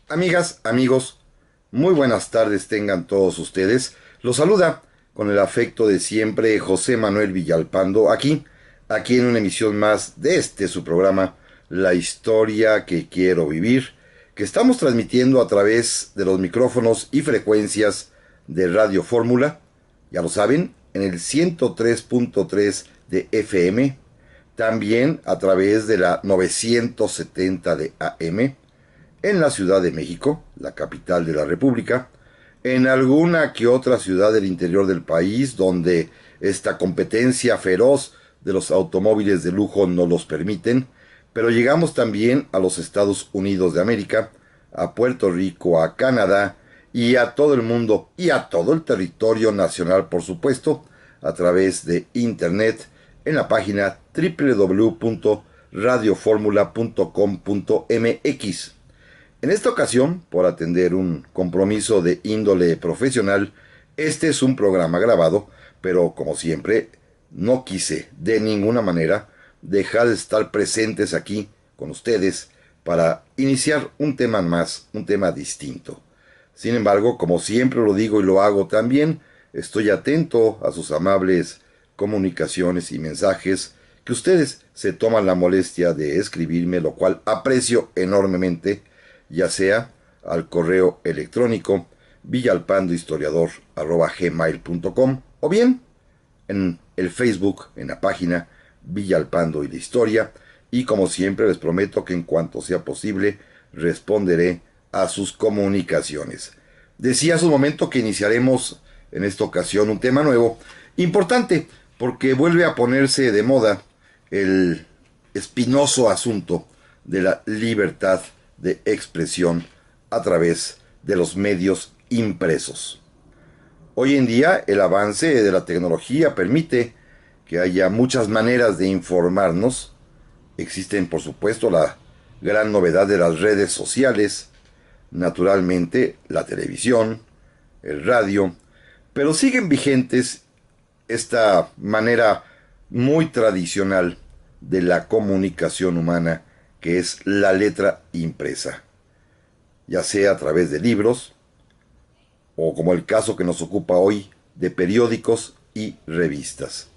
Amigas, amigos, muy buenas tardes tengan todos ustedes. Los saluda con el afecto de siempre José Manuel Villalpando, aquí en una emisión más de su programa, La historia que quiero vivir, que estamos transmitiendo a través de los micrófonos y frecuencias de Radio Fórmula, ya lo saben, en el 103.3 de FM, también a través de la 970 de AM, en la Ciudad de México, la capital de la República, en alguna que otra ciudad del interior del país donde esta competencia feroz de los automóviles de lujo no los permiten, pero llegamos también a los Estados Unidos de América, a Puerto Rico, a Canadá y a todo el mundo y a todo el territorio nacional, por supuesto, a través de internet en la página www.radioformula.com.mx. En esta ocasión, por atender un compromiso de índole profesional, este es un programa grabado, pero como siempre, no quise de ninguna manera dejar de estar presentes aquí con ustedes para iniciar un tema más, un tema distinto. Sin embargo, como siempre lo digo y lo hago también, estoy atento a sus amables comunicaciones y mensajes que ustedes se toman la molestia de escribirme, lo cual aprecio enormemente, ya sea al correo electrónico villalpandohistoriador@gmail.com o bien en el Facebook, en la página Villalpando y la Historia, y como siempre les prometo que en cuanto sea posible responderé a sus comunicaciones. Decía hace un momento que iniciaremos en esta ocasión un tema nuevo, importante, porque vuelve a ponerse de moda el espinoso asunto de la libertad de expresión a través de los medios impresos. Hoy en día el avance de la tecnología permite que haya muchas maneras de informarnos. Existen, por supuesto, la gran novedad de las redes sociales, naturalmente la televisión, el radio, pero siguen vigentes esta manera muy tradicional de la comunicación humana, que es la letra impresa, ya sea a través de libros o, como el caso que nos ocupa hoy, de periódicos y revistas.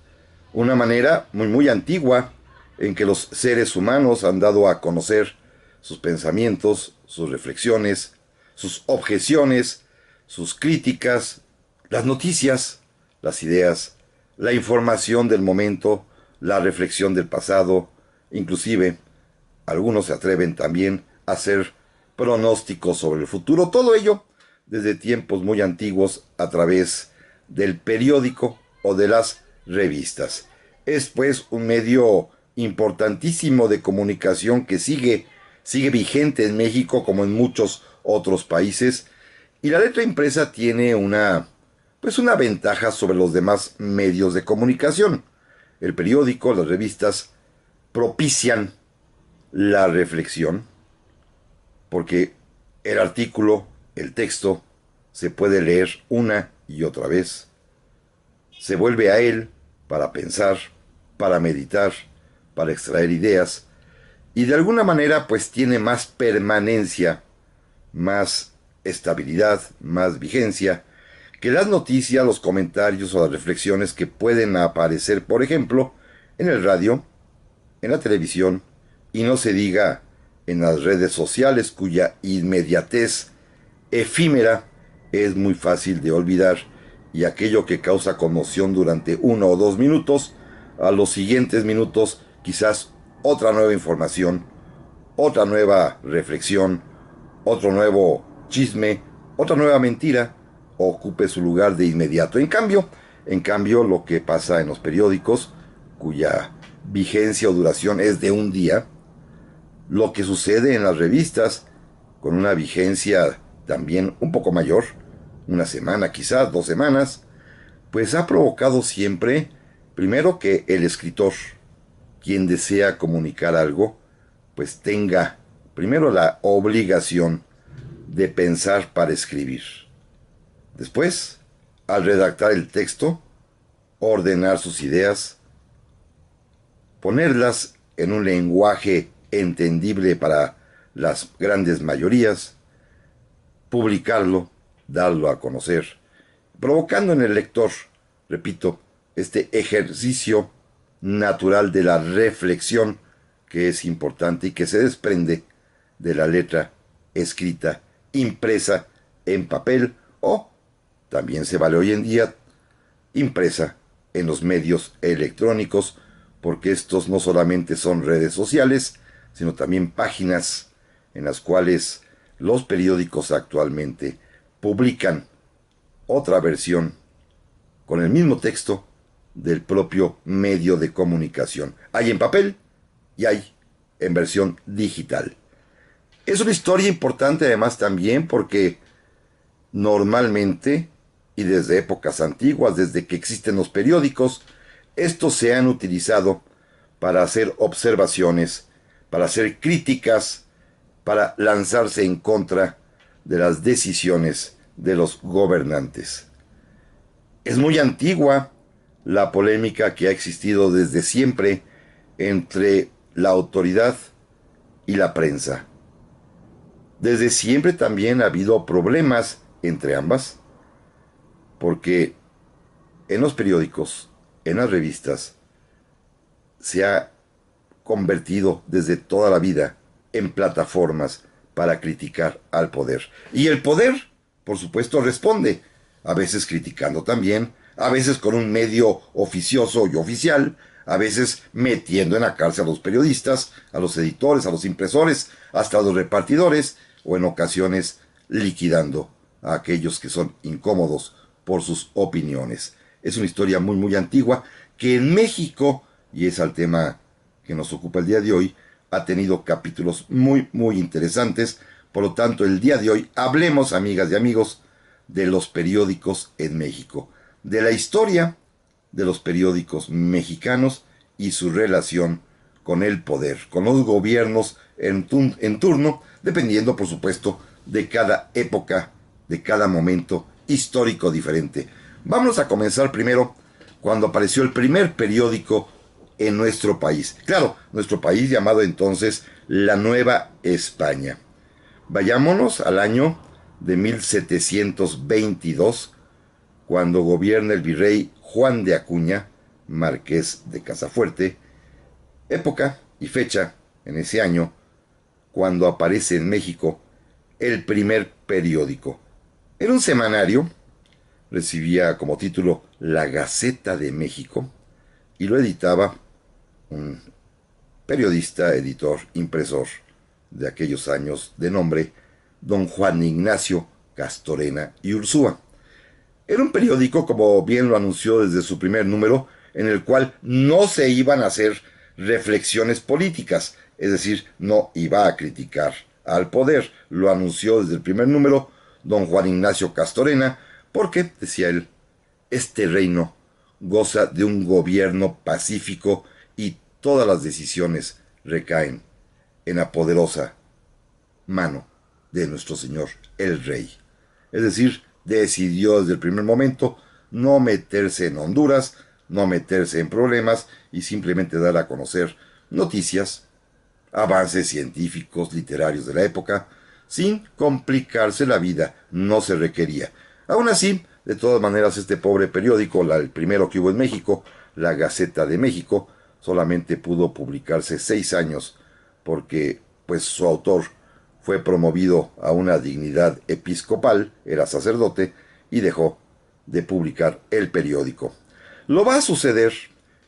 Una manera muy antigua en que los seres humanos han dado a conocer sus pensamientos, sus reflexiones, sus objeciones, sus críticas, las noticias, las ideas, la información del momento, la reflexión del pasado, inclusive algunos se atreven también a hacer pronósticos sobre el futuro. Todo ello desde tiempos muy antiguos a través del periódico o de las revistas. Es pues un medio importantísimo de comunicación que sigue vigente en México como en muchos otros países, y la letra impresa tiene una ventaja sobre los demás medios de comunicación. El periódico, las revistas propician la reflexión, porque el artículo, el texto, se puede leer una y otra vez. Se vuelve a él para pensar, para meditar, para extraer ideas, y de alguna manera pues tiene más permanencia, más estabilidad, más vigencia que las noticias, los comentarios o las reflexiones que pueden aparecer, por ejemplo, en el radio, en la televisión, y no se diga en las redes sociales, cuya inmediatez efímera es muy fácil de olvidar, y aquello que causa conmoción durante 1 o 2 minutos, a los siguientes minutos quizás otra nueva información, otra nueva reflexión, otro nuevo chisme, otra nueva mentira ocupe su lugar de inmediato. En cambio, lo que pasa en los periódicos, cuya vigencia o duración es de un día, lo que sucede en las revistas, con una vigencia también un poco mayor, una semana quizás, 2 semanas, pues ha provocado siempre, primero, que el escritor, quien desea comunicar algo, pues tenga primero la obligación de pensar para escribir. Después, al redactar el texto, ordenar sus ideas, ponerlas en un lenguaje entendible para las grandes mayorías, publicarlo, darlo a conocer, provocando en el lector, repito, este ejercicio natural de la reflexión que es importante y que se desprende de la letra escrita, impresa en papel o también se vale hoy en día impresa en los medios electrónicos, porque estos no solamente son redes sociales, sino también páginas en las cuales los periódicos actualmente publican otra versión con el mismo texto del propio medio de comunicación. Hay en papel y hay en versión digital. Es una historia importante además también porque normalmente y desde épocas antiguas, desde que existen los periódicos, estos se han utilizado para hacer observaciones, para hacer críticas, para lanzarse en contra de las decisiones de los gobernantes. Es muy antigua la polémica que ha existido desde siempre entre la autoridad y la prensa. Desde siempre también ha habido problemas entre ambas, porque en los periódicos, en las revistas, se ha convertido desde toda la vida en plataformas para criticar al poder. Y el poder, por supuesto, responde, a veces criticando también, a veces con un medio oficioso y oficial, a veces metiendo en la cárcel a los periodistas, a los editores, a los impresores, hasta a los repartidores, o en ocasiones liquidando a aquellos que son incómodos por sus opiniones. Es una historia muy muy antigua que en México, y es el tema que nos ocupa el día de hoy, ha tenido capítulos muy muy interesantes. Por lo tanto, el día de hoy hablemos, amigas y amigos, de los periódicos en México, de la historia de los periódicos mexicanos y su relación con el poder, con los gobiernos en turno, dependiendo, por supuesto, de cada época, de cada momento histórico diferente. Vamos a comenzar primero cuando apareció el primer periódico en nuestro país. Claro, nuestro país llamado entonces la Nueva España. Vayámonos al año de 1722, cuando gobierna el virrey Juan de Acuña, marqués de Casafuerte, época y fecha en ese año cuando aparece en México el primer periódico. Era un semanario, recibía como título La Gaceta de México y lo editaba un periodista, editor, impresor de aquellos años de nombre don Juan Ignacio Castorena y Ursúa. Era un periódico, como bien lo anunció desde su primer número, en el cual no se iban a hacer reflexiones políticas, es decir, no iba a criticar al poder. Lo anunció desde el primer número don Juan Ignacio Castorena, porque, decía él, este reino goza de un gobierno pacífico y todas las decisiones recaen en la poderosa mano de nuestro Señor, el Rey. Es decir, decidió desde el primer momento no meterse en Honduras, no meterse en problemas y simplemente dar a conocer noticias, avances científicos, literarios de la época, sin complicarse la vida, no se requería. Aún así, de todas maneras, este pobre periódico, el primero que hubo en México, la Gaceta de México, solamente pudo publicarse 6 años, porque pues su autor fue promovido a una dignidad episcopal, era sacerdote, y dejó de publicar el periódico. Lo va a suceder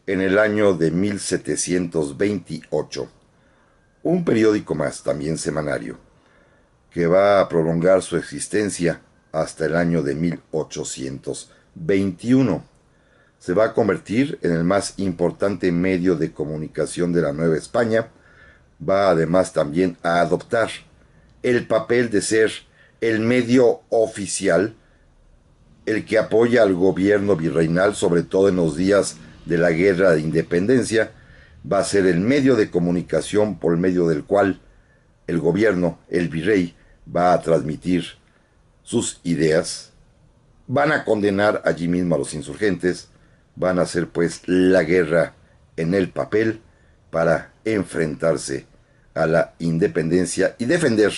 en el año de 1728, un periódico más, también semanario, que va a prolongar su existencia hasta el año de 1821. Se va a convertir en el más importante medio de comunicación de la Nueva España. Va además también a adoptar el papel de ser el medio oficial, el que apoya al gobierno virreinal, sobre todo en los días de la Guerra de Independencia. Va a ser el medio de comunicación por medio del cual el gobierno, el virrey, va a transmitir sus ideas. Van a condenar allí mismo a los insurgentes, van a hacer pues la guerra en el papel para enfrentarse a la independencia y defender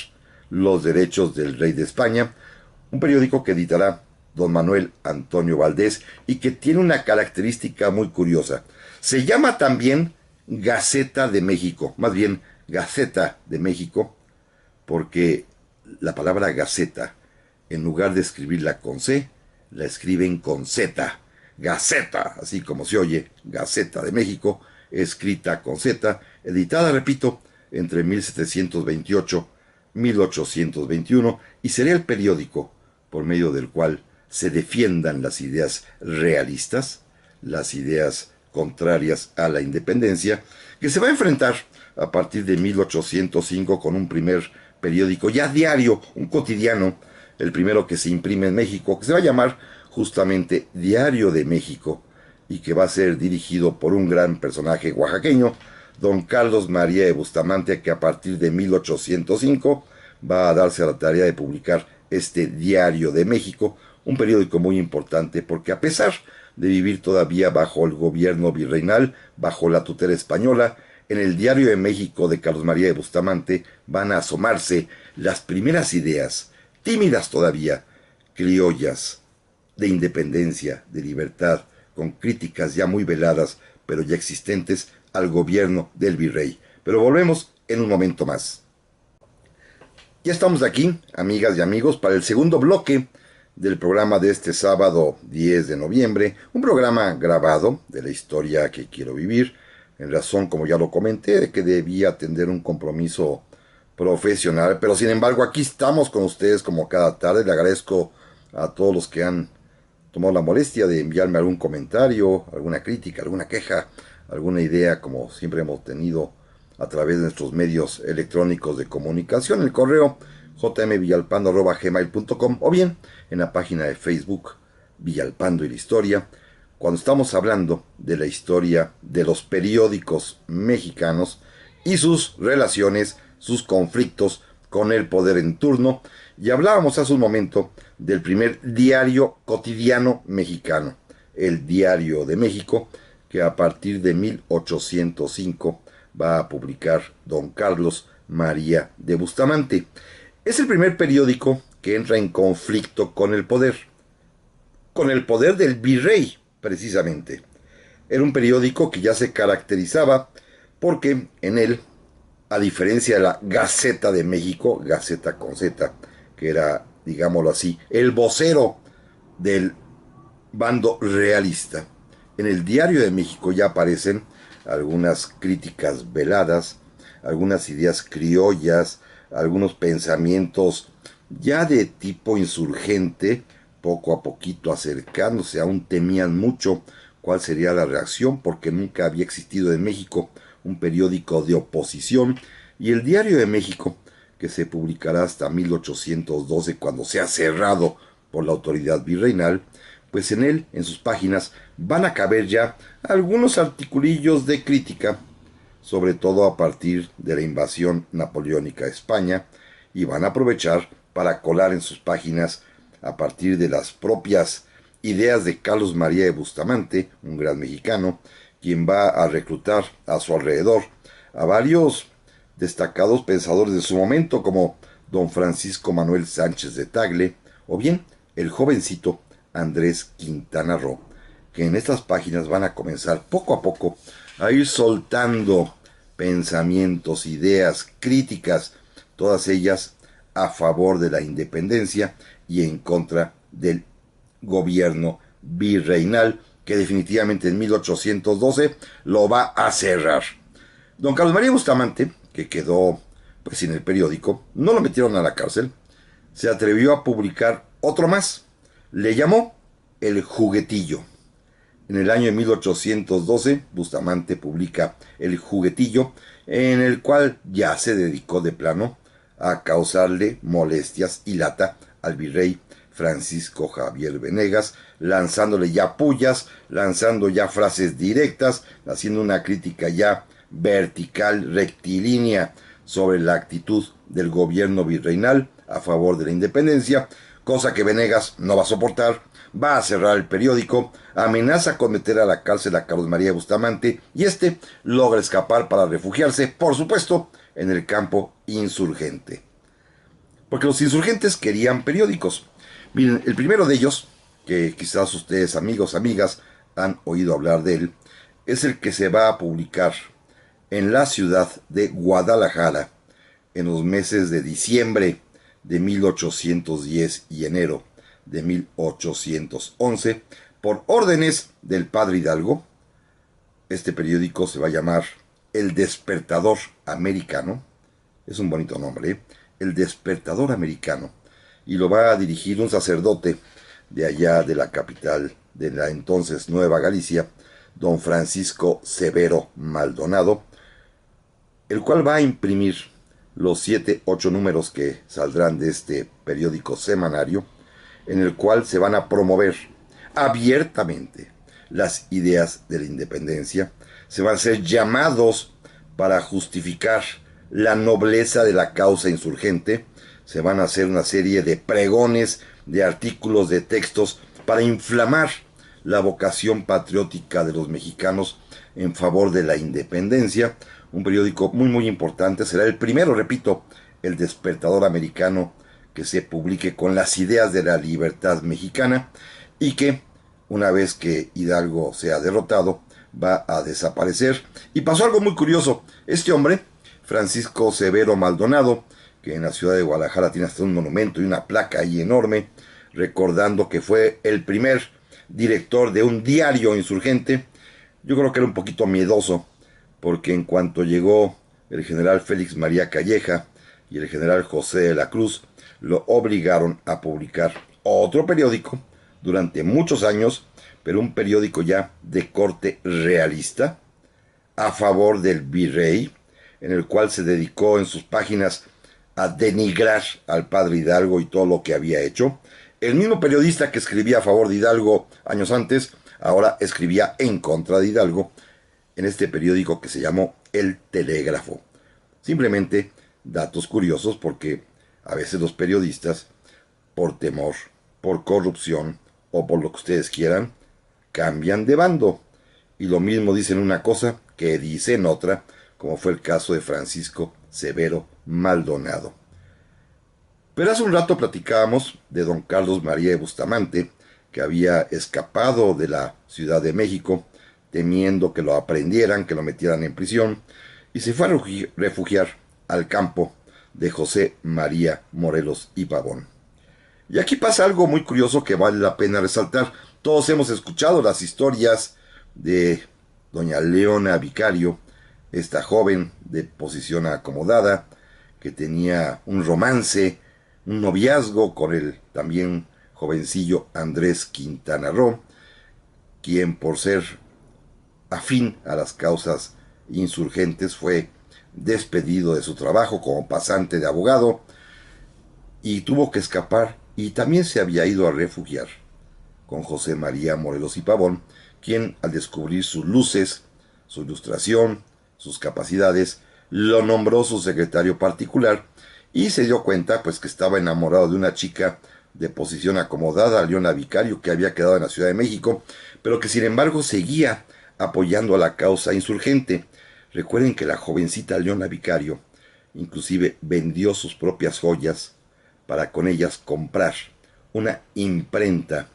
los derechos del rey de España, un periódico que editará don Manuel Antonio Valdés y que tiene una característica muy curiosa. Se llama también Gaceta de México, más bien Gaceta de México, porque la palabra Gaceta, en lugar de escribirla con C, la escriben con Z. Gaceta, así como se oye, Gaceta de México, escrita con Z, editada, repito, entre 1728 y 1821, y sería el periódico por medio del cual se defiendan las ideas realistas, las ideas contrarias a la independencia, que se va a enfrentar a partir de 1805 con un primer periódico ya diario, un cotidiano, el primero que se imprime en México, que se va a llamar justamente Diario de México, y que va a ser dirigido por un gran personaje oaxaqueño, don Carlos María de Bustamante, que a partir de 1805 va a darse a la tarea de publicar este Diario de México, un periódico muy importante porque a pesar de vivir todavía bajo el gobierno virreinal, bajo la tutela española, en el Diario de México de Carlos María de Bustamante van a asomarse las primeras ideas, tímidas todavía, criollas, de independencia, de libertad, con críticas ya muy veladas, pero ya existentes, al gobierno del virrey. Pero volvemos en un momento más. Ya estamos aquí, amigas y amigos, para el segundo bloque del programa de este sábado 10 de noviembre, un programa grabado de la historia que quiero vivir, en razón, como ya lo comenté, de que debía atender un compromiso profesional, pero sin embargo aquí estamos con ustedes como cada tarde. Le agradezco a todos los que han tomado la molestia de enviarme algún comentario, alguna crítica, alguna queja, alguna idea, como siempre hemos tenido a través de nuestros medios electrónicos de comunicación, el correo jmvillalpando@gmail.com, o bien en la página de Facebook Villalpando y la Historia, cuando estamos hablando de la historia de los periódicos mexicanos y sus relaciones, sus conflictos con el poder en turno. Y hablábamos hace un momento del primer diario cotidiano mexicano, el Diario de México, que a partir de 1805 va a publicar don Carlos María de Bustamante. Es el primer periódico que entra en conflicto con el poder del virrey, precisamente. Era un periódico que ya se caracterizaba porque en él, a diferencia de la Gaceta de México, Gaceta con Z, que era, digámoslo así, el vocero del bando realista, en el Diario de México ya aparecen algunas críticas veladas, algunas ideas criollas, algunos pensamientos ya de tipo insurgente, poco a poquito acercándose. Aún temían mucho cuál sería la reacción, porque nunca había existido en México un periódico de oposición, y el Diario de México, que se publicará hasta 1812, cuando sea cerrado por la autoridad virreinal, pues en él, en sus páginas, van a caber ya algunos articulillos de crítica, sobre todo a partir de la invasión napoleónica a España, y van a aprovechar para colar en sus páginas, a partir de las propias ideas de Carlos María de Bustamante, un gran mexicano, quien va a reclutar a su alrededor a varios destacados pensadores de su momento, como don Francisco Manuel Sánchez de Tagle, o bien el jovencito Andrés Quintana Roo, que en estas páginas van a comenzar poco a poco a ir soltando pensamientos, ideas, críticas, todas ellas a favor de la independencia y en contra del gobierno virreinal, que definitivamente en 1812 lo va a cerrar. Don Carlos María Bustamante, que quedó pues sin el periódico, no lo metieron a la cárcel, se atrevió a publicar otro más. Le llamó El Juguetillo. En el año de 1812, Bustamante publica El Juguetillo, en el cual ya se dedicó de plano a causarle molestias y lata al virrey Francisco Javier Venegas, lanzándole ya pullas, lanzando ya frases directas, haciendo una crítica ya vertical, rectilínea, sobre la actitud del gobierno virreinal a favor de la independencia, cosa que Venegas no va a soportar. Va a cerrar el periódico, amenaza con meter a la cárcel a Carlos María Bustamante, y este logra escapar para refugiarse, por supuesto, en el campo insurgente. porque los insurgentes querían periódicos. Miren, el primero de ellos, que quizás ustedes amigos, amigas, han oído hablar de él, es el que se va a publicar en la ciudad de Guadalajara en los meses de diciembre de 1810 y enero de 1811 por órdenes del padre Hidalgo. Este periódico se va a llamar El Despertador Americano. Es un bonito nombre, ¿eh? El Despertador Americano. Y lo va a dirigir un sacerdote de allá de la capital de la entonces Nueva Galicia, don Francisco Severo Maldonado, el cual va a imprimir los 7, 8 números que saldrán de este periódico semanario, en el cual se van a promover abiertamente las ideas de la independencia, se van a hacer llamados para justificar la nobleza de la causa insurgente, se van a hacer una serie de pregones, de artículos, de textos para inflamar la vocación patriótica de los mexicanos en favor de la independencia. Un periódico muy importante, será el primero, repito, El Despertador Americano, que se publique con las ideas de la libertad mexicana y que una vez que Hidalgo sea derrotado va a desaparecer. Y pasó algo muy curioso. Este hombre, Francisco Severo Maldonado, que en la ciudad de Guadalajara tiene hasta un monumento y una placa ahí enorme, recordando que fue el primer director de un diario insurgente. Yo creo que era un poquito miedoso, porque en cuanto llegó el general Félix María Calleja y el general José de la Cruz, lo obligaron a publicar otro periódico durante muchos años, pero un periódico ya de corte realista, a favor del virrey, en el cual se dedicó en sus páginas a denigrar al padre Hidalgo y todo lo que había hecho. El mismo periodista que escribía a favor de Hidalgo años antes, ahora escribía en contra de Hidalgo en este periódico que se llamó El Telégrafo. Simplemente datos curiosos, porque a veces los periodistas, por temor, por corrupción o por lo que ustedes quieran, cambian de bando. Y lo mismo dicen una cosa que dicen otra, como fue el caso de Francisco Severo Maldonado. Pero hace un rato platicábamos de don Carlos María de Bustamante, que había escapado de la Ciudad de México, temiendo que lo aprendieran, que lo metieran en prisión, y se fue a refugiar al campo de José María Morelos y Pavón. Y aquí pasa algo muy curioso que vale la pena resaltar. Todos hemos escuchado las historias de doña Leona Vicario, esta joven de posición acomodada, que tenía un romance, un noviazgo con el también jovencillo Andrés Quintana Roo, quien por ser afín a las causas insurgentes fue despedido de su trabajo como pasante de abogado y tuvo que escapar, y también se había ido a refugiar con José María Morelos y Pavón, quien al descubrir sus luces, su ilustración, sus capacidades, lo nombró su secretario particular y se dio cuenta pues que estaba enamorado de una chica de posición acomodada, Leona Vicario, que había quedado en la Ciudad de México, pero que sin embargo seguía apoyando a la causa insurgente. Recuerden que la jovencita Leona Vicario inclusive vendió sus propias joyas para con ellas comprar una imprenta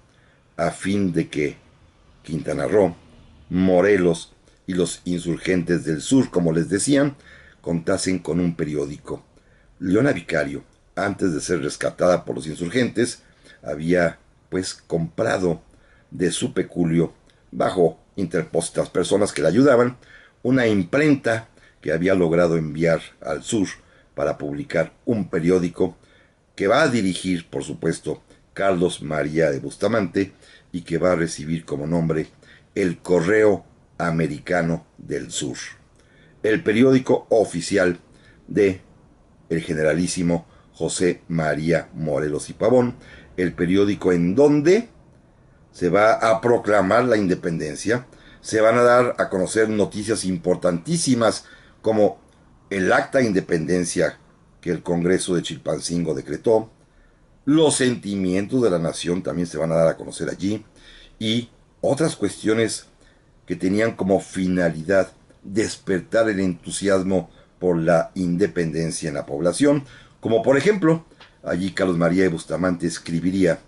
a fin de que Quintana Roo, Morelos y los insurgentes del sur, como les decían, contasen con un periódico. Leona Vicario, antes de ser rescatada por los insurgentes, había pues comprado de su peculio, bajo interpositas personas que la ayudaban, una imprenta que había logrado enviar al sur para publicar un periódico que va a dirigir, por supuesto, Carlos María de Bustamante, y que va a recibir como nombre El Correo Americano del Sur, el periódico oficial de el generalísimo José María Morelos y Pavón, el periódico en donde se va a proclamar la independencia, se van a dar a conocer noticias importantísimas como el acta de independencia que el Congreso de Chilpancingo decretó, los sentimientos de la nación también se van a dar a conocer allí, y otras cuestiones que tenían como finalidad despertar el entusiasmo por la independencia en la población, como por ejemplo Allí Carlos María de Bustamante escribiría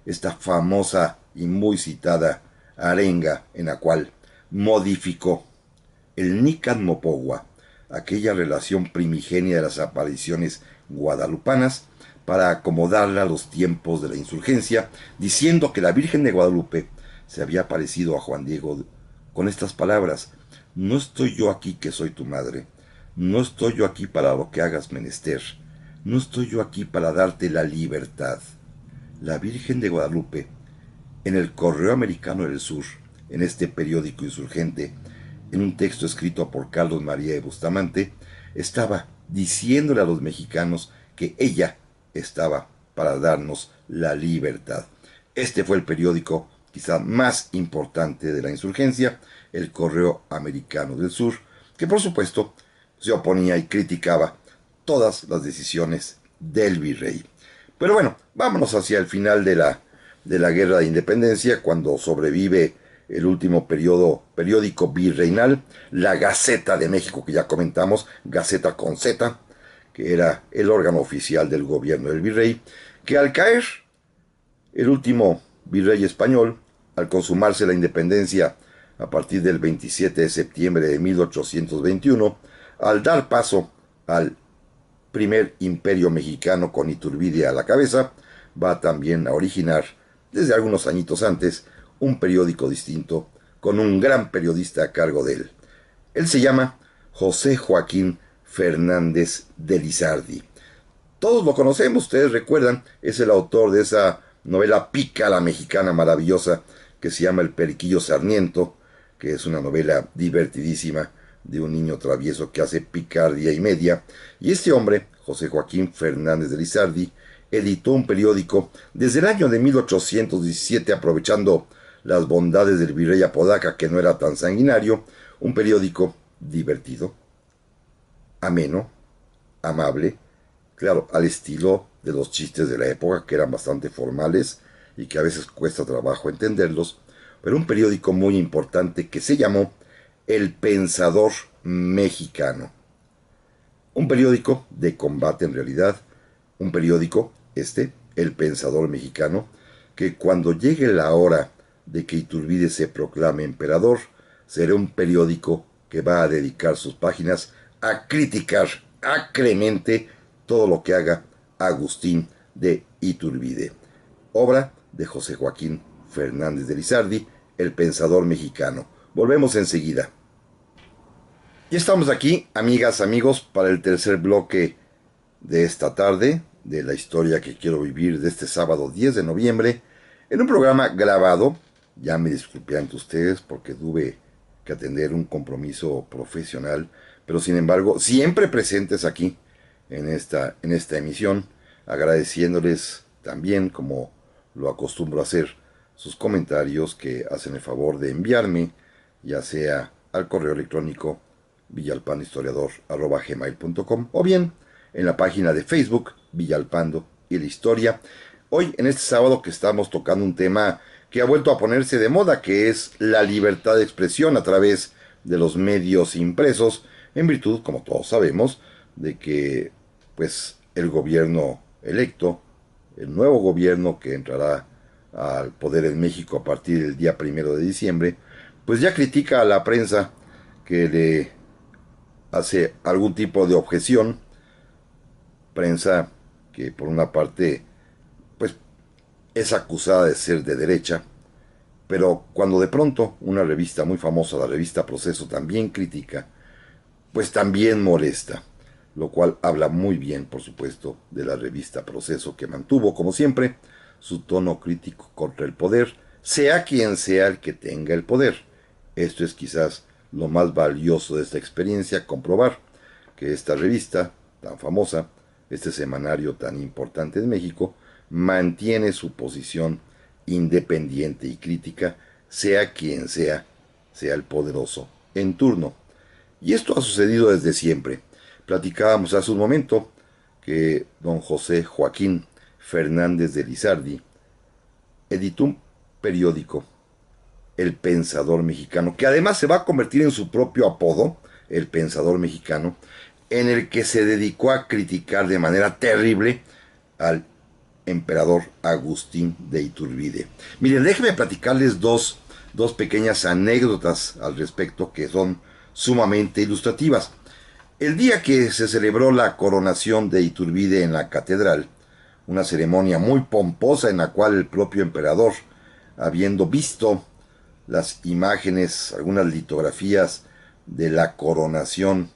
esta famosa y muy citada arenga en la cual modificó el Nican Mopogua, aquella relación primigenia de las apariciones guadalupanas, para acomodarla a los tiempos de la insurgencia, diciendo que la Virgen de Guadalupe se había aparecido a Juan Diego con estas palabras: no estoy yo aquí que soy tu madre, no estoy yo aquí para lo que hagas menester, no estoy yo aquí para darte la libertad. La Virgen de Guadalupe, en el Correo Americano del Sur, en este periódico insurgente, en un texto escrito por Carlos María de Bustamante, estaba diciéndole a los mexicanos que ella estaba para darnos la libertad. Este fue el periódico quizá más importante de la insurgencia, el Correo Americano del Sur, que por supuesto se oponía y criticaba todas las decisiones del virrey. Pero bueno, vámonos hacia el final de la Guerra de Independencia, cuando sobrevive el último periódico virreinal, la Gaceta de México, que ya comentamos, Gaceta con Z, que era el órgano oficial del gobierno del virrey, que al caer el último virrey español, al consumarse la independencia a partir del 27 de septiembre de 1821, al dar paso al primer imperio mexicano con Iturbide a la cabeza, va también a originar, desde algunos añitos antes, un periódico distinto, con un gran periodista a cargo de él. Él se llama José Joaquín Fernández de Lizardi. Todos lo conocemos, ustedes recuerdan, es el autor de esa novela pícara mexicana maravillosa que se llama El Periquillo Sarniento, que es una novela divertidísima de un niño travieso que hace picardía y media. Y este hombre, José Joaquín Fernández de Lizardi, editó un periódico desde el año de 1817, aprovechando las bondades del virrey Apodaca, que no era tan sanguinario, un periódico divertido, ameno, amable, claro, al estilo de los chistes de la época, que eran bastante formales y que a veces cuesta trabajo entenderlos, pero un periódico muy importante que se llamó El Pensador Mexicano. Un periódico de combate en realidad, un periódico, El Pensador Mexicano, que cuando llegue la hora de que Iturbide se proclame emperador, será un periódico que va a dedicar sus páginas a criticar acremente todo lo que haga Agustín de Iturbide. Obra de José Joaquín Fernández de Lizardi, El Pensador Mexicano. Volvemos enseguida. Y estamos aquí, amigas, amigos, para el tercer bloque de esta tarde, de la historia que quiero vivir de este sábado 10 de noviembre, en un programa grabado. Ya me disculpé ante ustedes porque tuve que atender un compromiso profesional, pero sin embargo, siempre presentes aquí en esta emisión, agradeciéndoles también, como lo acostumbro a hacer, sus comentarios que hacen el favor de enviarme, ya sea al correo electrónico villalpanhistoriador@gmail.com o bien en la página de Facebook Villalpando y la Historia. Hoy, en este sábado, que estamos tocando un tema que ha vuelto a ponerse de moda, que es la libertad de expresión a través de los medios impresos, en virtud, como todos sabemos, de que pues el gobierno electo, el nuevo gobierno que entrará al poder en México a partir del día 1 de diciembre, pues ya critica a la prensa que le hace algún tipo de objeción, prensa que por una parte pues es acusada de ser de derecha, pero cuando de pronto una revista muy famosa, la revista Proceso, también critica, pues también molesta, lo cual habla muy bien, por supuesto, de la revista Proceso, que mantuvo, como siempre, su tono crítico contra el poder, sea quien sea el que tenga el poder. Esto es quizás lo más valioso de esta experiencia, comprobar que esta revista tan famosa, este semanario tan importante en México, mantiene su posición independiente y crítica, sea quien sea el poderoso en turno. Y esto ha sucedido desde siempre. Platicábamos hace un momento que don José Joaquín Fernández de Lizardi editó un periódico, El Pensador Mexicano, que además se va a convertir en su propio apodo, El Pensador Mexicano, en el que se dedicó a criticar de manera terrible al emperador Agustín de Iturbide. Miren, déjenme platicarles dos pequeñas anécdotas al respecto que son sumamente ilustrativas. El día que se celebró la coronación de Iturbide en la catedral, una ceremonia muy pomposa en la cual el propio emperador, habiendo visto las imágenes, algunas litografías de la coronación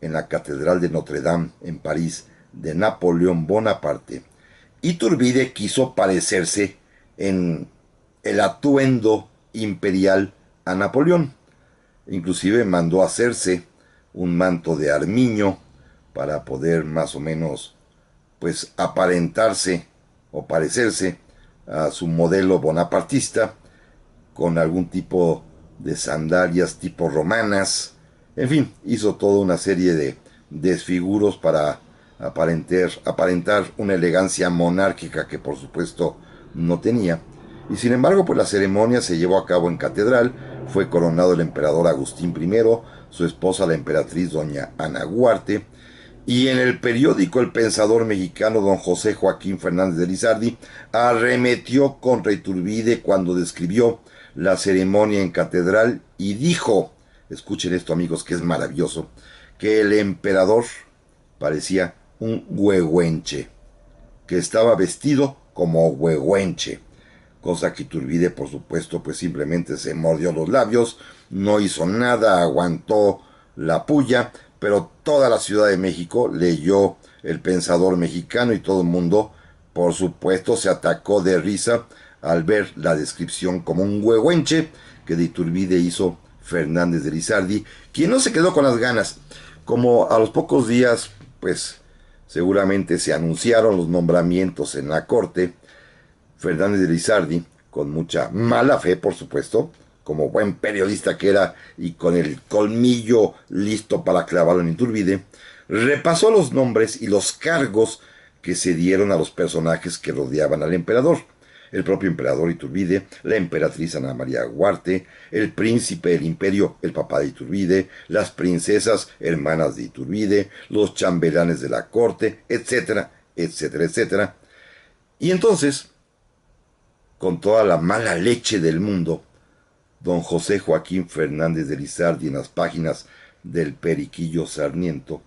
en la Catedral de Notre Dame en París de Napoleón Bonaparte, Iturbide quiso parecerse en el atuendo imperial a Napoleón. Inclusive mandó hacerse un manto de armiño para poder más o menos pues aparentarse o parecerse a su modelo bonapartista, con algún tipo de sandalias tipo romanas. En fin, hizo toda una serie de desfiguros para aparentar una elegancia monárquica que por supuesto no tenía. Y sin embargo, pues la ceremonia se llevó a cabo en catedral. Fue coronado el emperador Agustín I, su esposa la emperatriz doña Ana Guarte, y en el periódico El Pensador Mexicano, don José Joaquín Fernández de Lizardi arremetió contra Iturbide cuando describió la ceremonia en catedral y dijo, escuchen esto amigos que es maravilloso, que el emperador parecía un huehuenche, que estaba vestido como huehuenche, cosa que Iturbide por supuesto pues simplemente se mordió los labios, no hizo nada, aguantó la puya, pero toda la Ciudad de México leyó El Pensador Mexicano y todo el mundo, por supuesto, se atacó de risa al ver la descripción como un huehuenche que de Iturbide hizo Fernández de Lizardi, quien no se quedó con las ganas. Como a los pocos días, pues seguramente se anunciaron los nombramientos en la corte, Fernández de Lizardi, con mucha mala fe, por supuesto, como buen periodista que era y con el colmillo listo para clavarlo en Iturbide, repasó los nombres y los cargos que se dieron a los personajes que rodeaban al emperador. El propio emperador Iturbide, la emperatriz Ana María Guarte, el príncipe del imperio, el papá de Iturbide, las princesas hermanas de Iturbide, los chambelanes de la corte, etcétera, etcétera, etcétera. Y entonces, con toda la mala leche del mundo, don José Joaquín Fernández de Lizardi en las páginas del Periquillo Sarmiento,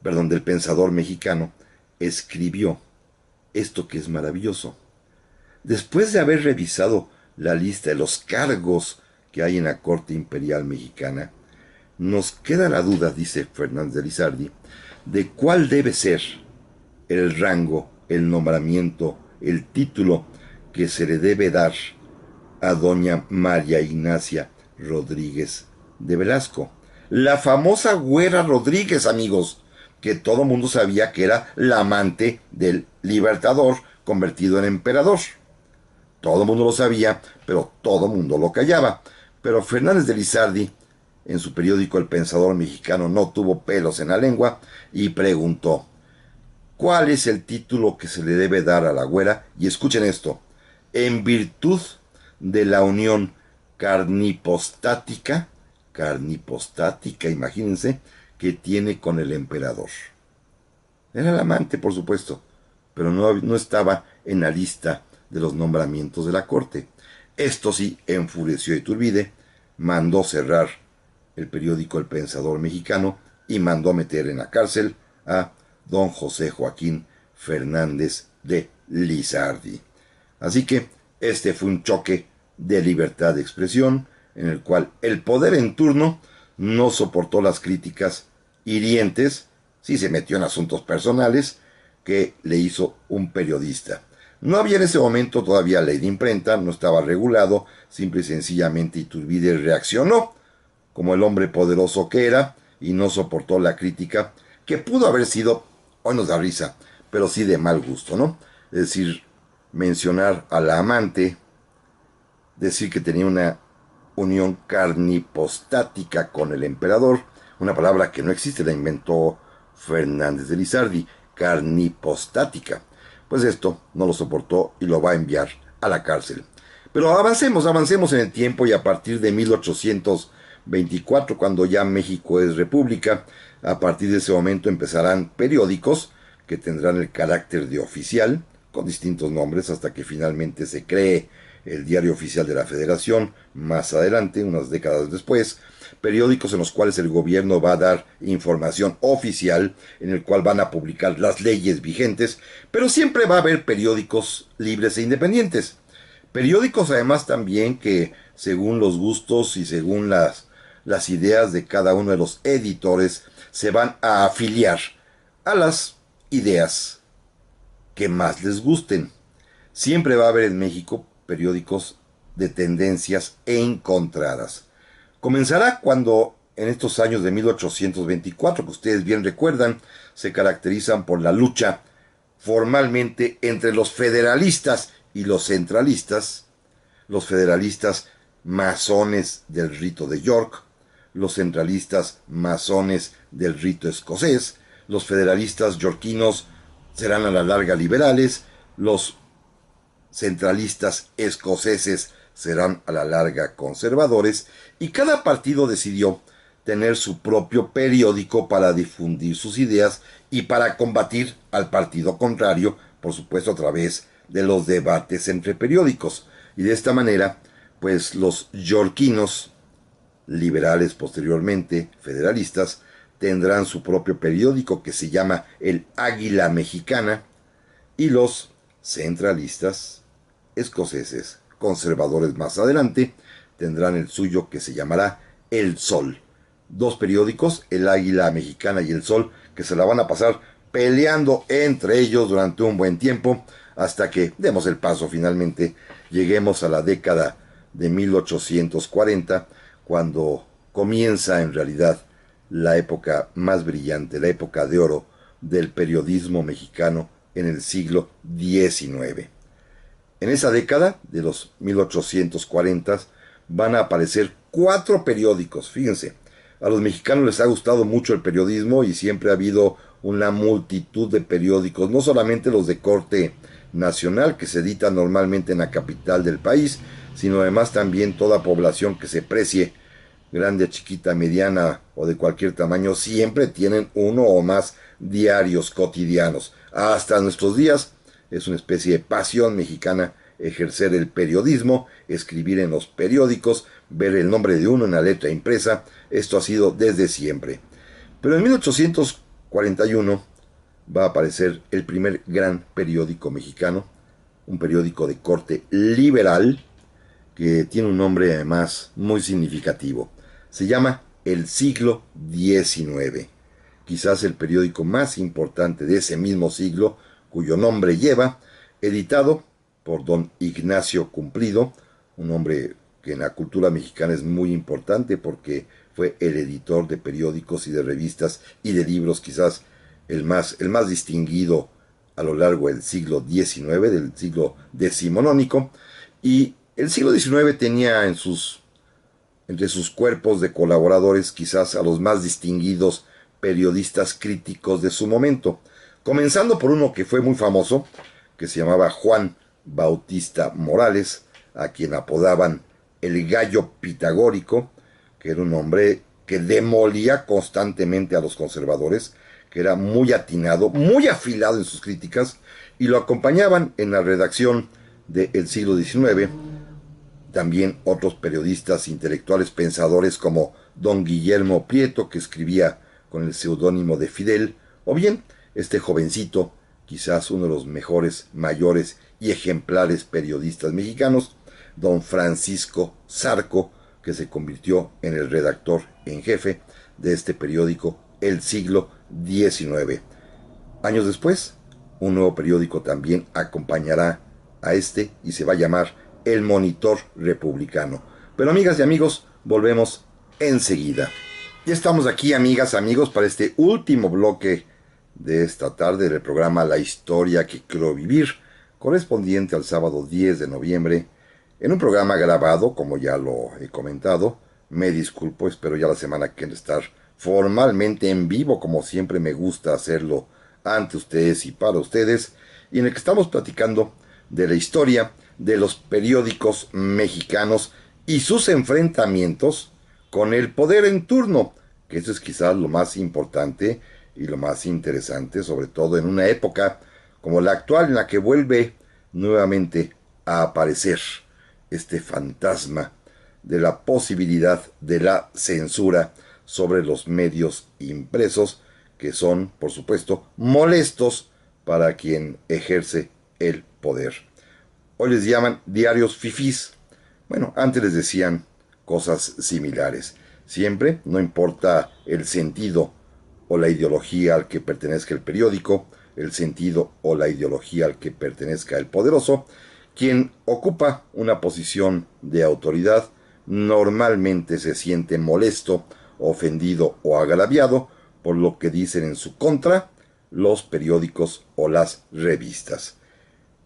del Pensador Mexicano, escribió esto que es maravilloso. Después de haber revisado la lista de los cargos que hay en la Corte Imperial Mexicana, nos queda la duda, dice Fernández de Lizardi, de cuál debe ser el rango, el nombramiento, el título que se le debe dar a doña María Ignacia Rodríguez de Velasco, la famosa Güera Rodríguez, amigos, que todo mundo sabía que era la amante del Libertador convertido en emperador. Todo el mundo lo sabía, pero todo el mundo lo callaba. Pero Fernández de Lizardi, en su periódico El Pensador Mexicano, no tuvo pelos en la lengua y preguntó, ¿cuál es el título que se le debe dar a la güera? Y escuchen esto, en virtud de la unión carnipostática, imagínense, que tiene con el emperador. Era el amante, por supuesto, pero no estaba en la lista de los nombramientos de la corte. Esto sí enfureció a Iturbide, mandó cerrar el periódico El Pensador Mexicano y mandó meter en la cárcel a don José Joaquín Fernández de Lizardi. Así que este fue un choque de libertad de expresión en el cual el poder en turno no soportó las críticas hirientes, sí se metió en asuntos personales, que le hizo un periodista. No había en ese momento todavía ley de imprenta, no estaba regulado, simple y sencillamente Iturbide reaccionó como el hombre poderoso que era y no soportó la crítica, que pudo haber sido, hoy nos da risa, pero sí de mal gusto, ¿no? Es decir, mencionar a la amante, decir que tenía una unión carnipostática con el emperador, una palabra que no existe, la inventó Fernández de Lizardi, carnipostática. Pues esto no lo soportó y lo va a enviar a la cárcel. Pero avancemos en el tiempo y a partir de 1824, cuando ya México es república, a partir de ese momento empezarán periódicos que tendrán el carácter de oficial, con distintos nombres hasta que finalmente se cree el Diario Oficial de la Federación, más adelante, unas décadas después, periódicos en los cuales el gobierno va a dar información oficial, en el cual van a publicar las leyes vigentes, pero siempre va a haber periódicos libres e independientes. Periódicos además también que, según los gustos y según las ideas de cada uno de los editores, se van a afiliar a las ideas que más les gusten. Siempre va a haber en México periódicos de tendencias encontradas. Comenzará cuando en estos años de 1824, que ustedes bien recuerdan, se caracterizan por la lucha formalmente entre los federalistas y los centralistas, los federalistas masones del rito de York, los centralistas masones del rito escocés, los federalistas yorquinos serán a la larga liberales, los centralistas escoceses serán a la larga conservadores, y cada partido decidió tener su propio periódico para difundir sus ideas y para combatir al partido contrario, por supuesto a través de los debates entre periódicos. Y de esta manera, pues los yorquinos, liberales posteriormente, federalistas, tendrán su propio periódico que se llama el Águila Mexicana, y los centralistas escoceses, conservadores más adelante, tendrán el suyo que se llamará El Sol. Dos periódicos, el Águila Mexicana y El Sol, que se la van a pasar peleando entre ellos durante un buen tiempo, hasta que demos el paso finalmente, lleguemos a la década de 1840, cuando comienza en realidad la época más brillante, la época de oro del periodismo mexicano en el siglo XIX. En esa década de los 1840 van a aparecer 4 periódicos, fíjense. A los mexicanos les ha gustado mucho el periodismo y siempre ha habido una multitud de periódicos, no solamente los de corte nacional que se editan normalmente en la capital del país, sino además también toda población que se precie, grande, chiquita, mediana o de cualquier tamaño, siempre tienen uno o más diarios cotidianos. Hasta nuestros días es una especie de pasión mexicana ejercer el periodismo, escribir en los periódicos, ver el nombre de uno en la letra impresa. Esto ha sido desde siempre. Pero en 1841 va a aparecer el primer gran periódico mexicano, un periódico de corte liberal, que tiene un nombre además muy significativo. Se llama El Siglo XIX, quizás el periódico más importante de ese mismo siglo, cuyo nombre lleva, editado por don Ignacio Cumplido, un hombre que en la cultura mexicana es muy importante porque fue el editor de periódicos y de revistas y de libros, quizás el más distinguido a lo largo del siglo XIX, del siglo decimonónico. Y el siglo XIX tenía entre sus cuerpos de colaboradores quizás a los más distinguidos periodistas críticos de su momento, comenzando por uno que fue muy famoso, que se llamaba Juan Bautista Morales, a quien apodaban el Gallo Pitagórico, que era un hombre que demolía constantemente a los conservadores, que era muy atinado, muy afilado en sus críticas, y lo acompañaban en la redacción del siglo XIX también otros periodistas intelectuales pensadores como don Guillermo Prieto, que escribía con el seudónimo de Fidel, o bien este jovencito, quizás uno de los mejores, mayores y ejemplares periodistas mexicanos, don Francisco Zarco, que se convirtió en el redactor en jefe de este periódico El Siglo XIX. Años después, un nuevo periódico también acompañará a este y se va a llamar El Monitor Republicano. Pero amigas y amigos, volvemos enseguida. Ya estamos aquí, amigas, amigos, para este último bloque de esta tarde del programa La Historia que Quiero Vivir, correspondiente al sábado 10 de noviembre, en un programa grabado, como ya lo he comentado. Me disculpo, espero ya la semana que estar formalmente en vivo, como siempre me gusta hacerlo ante ustedes y para ustedes, y en el que estamos platicando de la historia de los periódicos mexicanos y sus enfrentamientos con el poder en turno, que eso es quizás lo más importante y lo más interesante, sobre todo en una época como la actual en la que vuelve nuevamente a aparecer este fantasma de la posibilidad de la censura sobre los medios impresos, que son, por supuesto, molestos para quien ejerce el poder. Hoy les llaman diarios fifís. Bueno, antes les decían cosas similares. Siempre, no importa el sentido o la ideología al que pertenezca el periódico, el sentido o la ideología al que pertenezca el poderoso, quien ocupa una posición de autoridad normalmente se siente molesto, ofendido o agraviado por lo que dicen en su contra los periódicos o las revistas.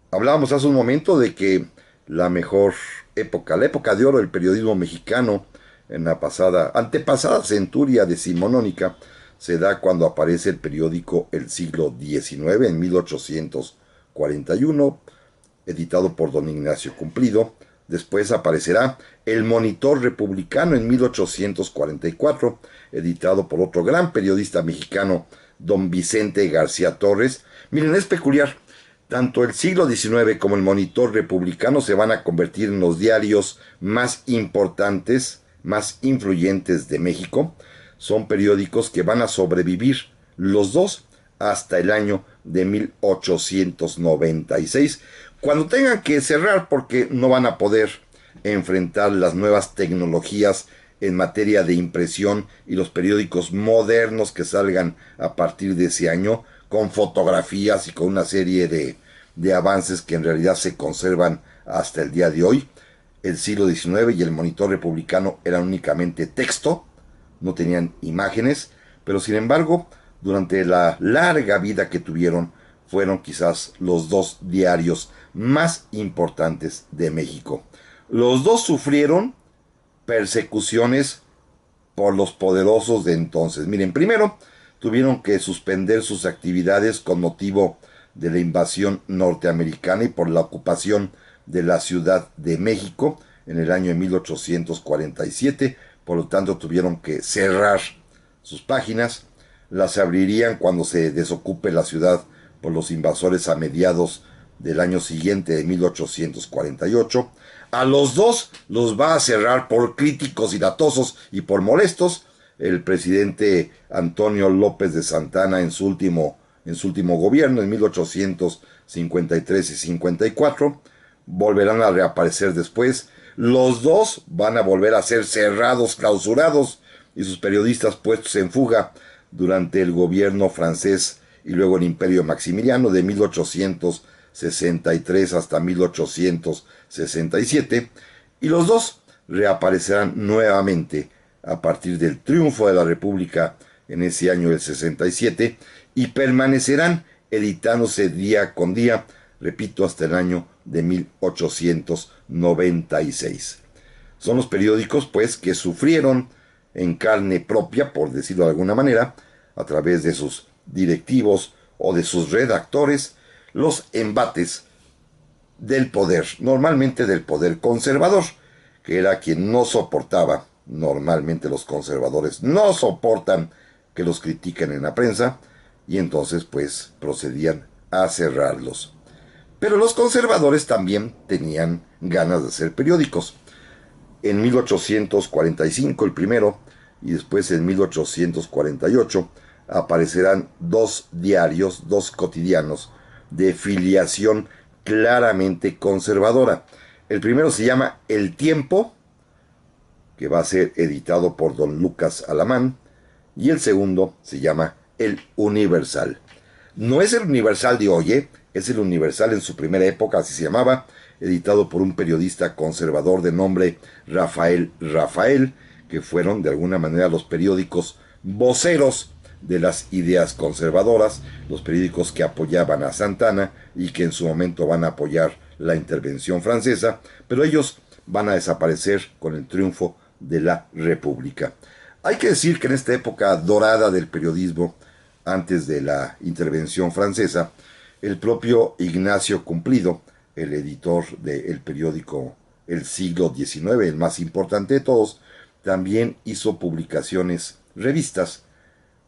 Hablábamos hace un momento de que la mejor época, la época de oro del periodismo mexicano en la antepasada centuria decimonónica, se da cuando aparece el periódico El Siglo XIX en 1841, editado por don Ignacio Cumplido. Después aparecerá El Monitor Republicano en 1844, editado por otro gran periodista mexicano, don Vicente García Torres. Miren, es peculiar. Tanto el siglo XIX como el Monitor Republicano se van a convertir en los diarios más importantes, más influyentes de México. Son periódicos que van a sobrevivir los dos hasta el año de 1896, cuando tengan que cerrar porque no van a poder enfrentar las nuevas tecnologías en materia de impresión y los periódicos modernos que salgan a partir de ese año, con fotografías y con una serie de avances que en realidad se conservan hasta el día de hoy. El siglo XIX y el Monitor Republicano eran únicamente texto, no tenían imágenes, pero sin embargo, durante la larga vida que tuvieron, fueron quizás los dos diarios más importantes de México. Los dos sufrieron persecuciones por los poderosos de entonces. Miren, primero tuvieron que suspender sus actividades con motivo de la invasión norteamericana y por la ocupación de la Ciudad de México en el año de 1847. Por lo tanto, tuvieron que cerrar sus páginas. Las abrirían cuando se desocupe la ciudad por los invasores a mediados del año siguiente de 1848. A los dos los va a cerrar por críticos y latosos y por molestos el presidente Antonio López de Santana en su último gobierno, en 1853 y 54. Volverán a reaparecer después. Los dos van a volver a ser cerrados, clausurados, y sus periodistas puestos en fuga durante el gobierno francés y luego el Imperio Maximiliano de 1863 hasta 1867. Y los dos reaparecerán nuevamente a partir del triunfo de la República en ese año del 67 y permanecerán editándose día con día, repito, hasta el año de 1896. Son los periódicos, pues, que sufrieron en carne propia, por decirlo de alguna manera, a través de sus directivos o de sus redactores, los embates del poder, normalmente del poder conservador, que era quien no soportaba. Normalmente los conservadores no soportan que los critiquen en la prensa y entonces pues procedían a cerrarlos. Pero los conservadores también tenían ganas de hacer periódicos. En 1845 el primero y después en 1848 aparecerán dos diarios, dos cotidianos de filiación claramente conservadora. El primero se llama El Tiempo, que va a ser editado por don Lucas Alamán, y el segundo se llama El Universal. No es el Universal de hoy, es el Universal en su primera época, así se llamaba, editado por un periodista conservador de nombre Rafael Rafael, que fueron de alguna manera los periódicos voceros de las ideas conservadoras, los periódicos que apoyaban a Santana y que en su momento van a apoyar la intervención francesa, pero ellos van a desaparecer con el triunfo de la República. Hay que decir que en esta época dorada del periodismo, antes de la intervención francesa, el propio Ignacio Cumplido, el editor del periódico El Siglo XIX, el más importante de todos, también hizo publicaciones, revistas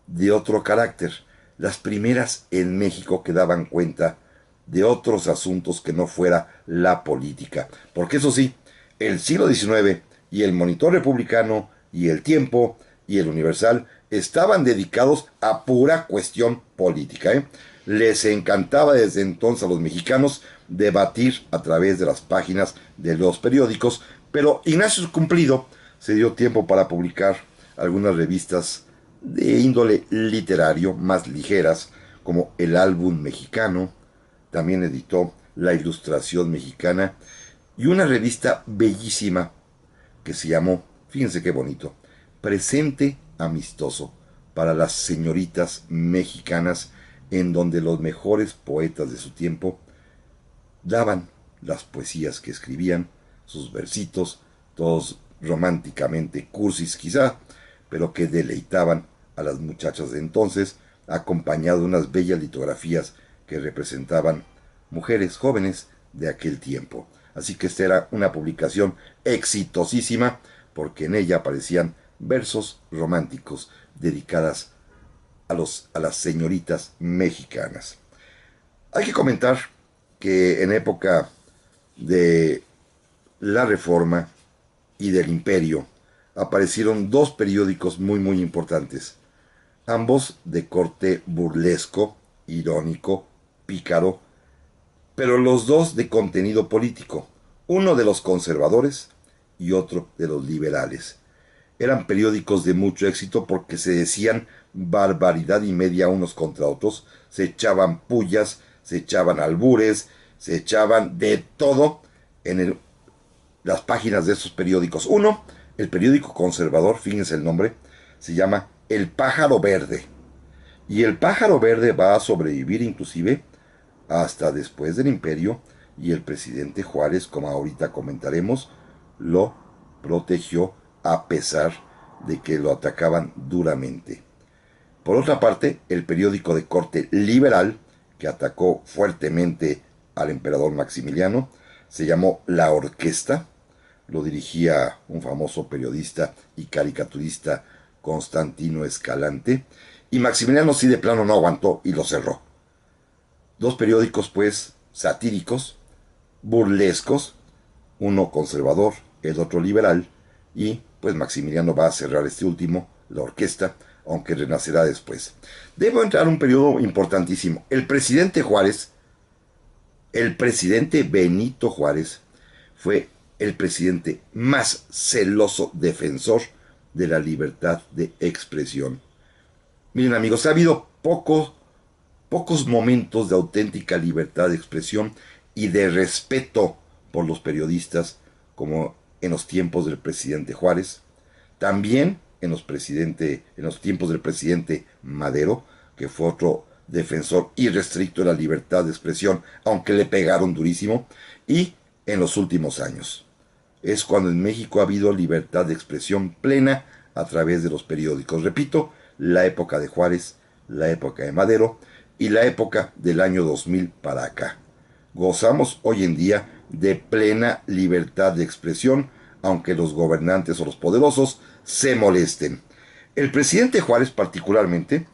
de otro carácter. las primeras en México que daban cuenta de otros asuntos que no fuera la política. Porque eso sí, el siglo XIX y el Monitor Republicano y el Tiempo y el Universal estaban dedicados a pura cuestión política, ¿eh? Les encantaba desde entonces a los mexicanos debatir a través de las páginas de los periódicos, pero Ignacio Cumplido se dio tiempo para publicar algunas revistas de índole literario más ligeras, como El Álbum Mexicano. También editó La Ilustración Mexicana y una revista bellísima que se llamó, fíjense qué bonito, Presente Amistoso para las señoritas mexicanas, en donde los mejores poetas de su tiempo daban las poesías que escribían, sus versitos, todos románticamente cursis quizá, pero que deleitaban a las muchachas de entonces, acompañado de unas bellas litografías que representaban mujeres jóvenes de aquel tiempo. Así que esta era una publicación exitosísima, porque en ella aparecían versos románticos dedicadas a las señoritas mexicanas. Hay que comentar que en época de la Reforma y del Imperio aparecieron dos periódicos muy importantes, ambos de corte burlesco, irónico, pícaro, pero los dos de contenido político, uno de los conservadores y otro de los liberales. Eran periódicos de mucho éxito porque se decían barbaridad y media unos contra otros, se echaban pullas, se echaban albures, se echaban de todo en las páginas de esos periódicos. Uno, el periódico conservador, fíjense el nombre, se llama El Pájaro Verde. Y el Pájaro Verde va a sobrevivir inclusive hasta después del Imperio, y el presidente Juárez, como ahorita comentaremos, lo protegió a pesar de que lo atacaban duramente. Por otra parte, el periódico de corte liberal, que atacó fuertemente al emperador Maximiliano, se llamó La Orquesta. Lo dirigía un famoso periodista y caricaturista, Constantino Escalante, y Maximiliano sí de plano no aguantó y lo cerró. Dos periódicos pues satíricos, burlescos, uno conservador, el otro liberal, y pues Maximiliano va a cerrar este último, La Orquesta, aunque renacerá después. Debo entrar un periodo importantísimo. El presidente Juárez, el presidente Benito Juárez, fue el presidente más celoso defensor de la libertad de expresión. Miren amigos, ha habido pocos momentos de auténtica libertad de expresión y de respeto por los periodistas como en los tiempos del presidente Juárez, también en los tiempos del presidente Madero, que fue otro defensor irrestricto de la libertad de expresión, aunque le pegaron durísimo, y en los últimos años. Es cuando en México ha habido libertad de expresión plena a través de los periódicos. Repito, la época de Juárez, la época de Madero y la época del año 2000 para acá. Gozamos hoy en día de plena libertad de expresión, aunque los gobernantes o los poderosos se molesten. El presidente Juárez particularmente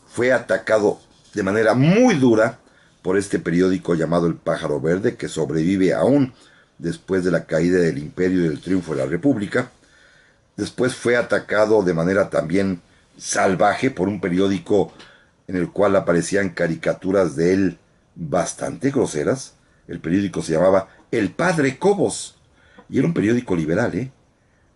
fue atacado de manera muy dura por este periódico llamado El Pájaro Verde, que sobrevive aún después de la caída del Imperio y del triunfo de la República. Después fue atacado de manera también salvaje por un periódico en el cual aparecían caricaturas de él bastante groseras. El periódico se llamaba El Padre Cobos y era un periódico liberal,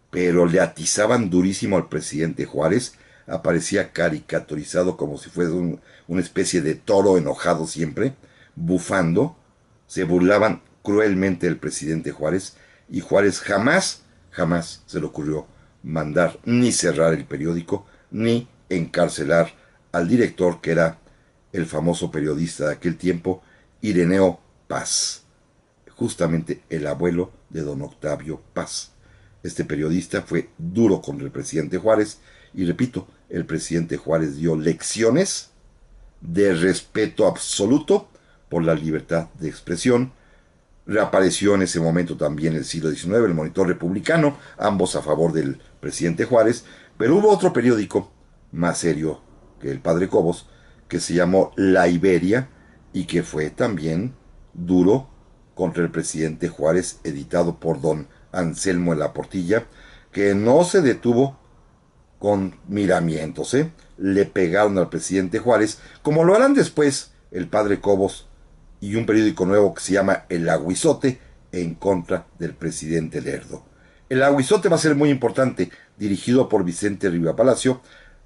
pero le atizaban durísimo al presidente Juárez. Aparecía caricaturizado como si fuese una especie de toro enojado siempre, bufando. Se burlaban cruelmente del presidente Juárez, y Juárez jamás se le ocurrió mandar ni cerrar el periódico, ni encarcelar al director, que era el famoso periodista de aquel tiempo, Ireneo Paz, justamente el abuelo de don Octavio Paz. Este periodista fue duro contra el presidente Juárez, y repito, el presidente Juárez dio lecciones de respeto absoluto por la libertad de expresión. Reapareció en ese momento también el siglo XIX, el Monitor Republicano, ambos a favor del presidente Juárez, pero hubo otro periódico más serio que el Padre Cobos, que se llamó La Iberia y que fue también duro contra el presidente Juárez, editado por don Anselmo de la Portilla, que no se detuvo con miramientos, ¿eh? Le pegaron al presidente Juárez, como lo harán después el padre Cobos y un periódico nuevo que se llama El Aguizote, en contra del presidente Lerdo. El Aguizote va a ser muy importante, dirigido por Vicente Riva Palacio,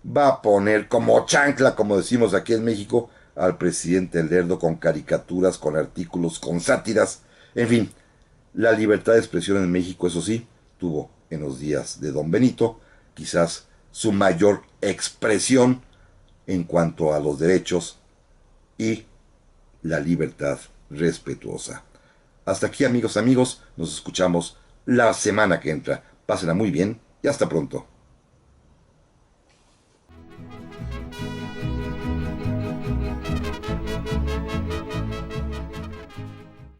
va a poner como chancla, como decimos aquí en México, al presidente Lerdo con caricaturas, con artículos, con sátiras, en fin. La libertad de expresión en México, eso sí, tuvo en los días de don Benito quizás su mayor expresión en cuanto a los derechos y la libertad respetuosa. Hasta aquí, amigos, nos escuchamos la semana que entra. Pásenla muy bien y hasta pronto.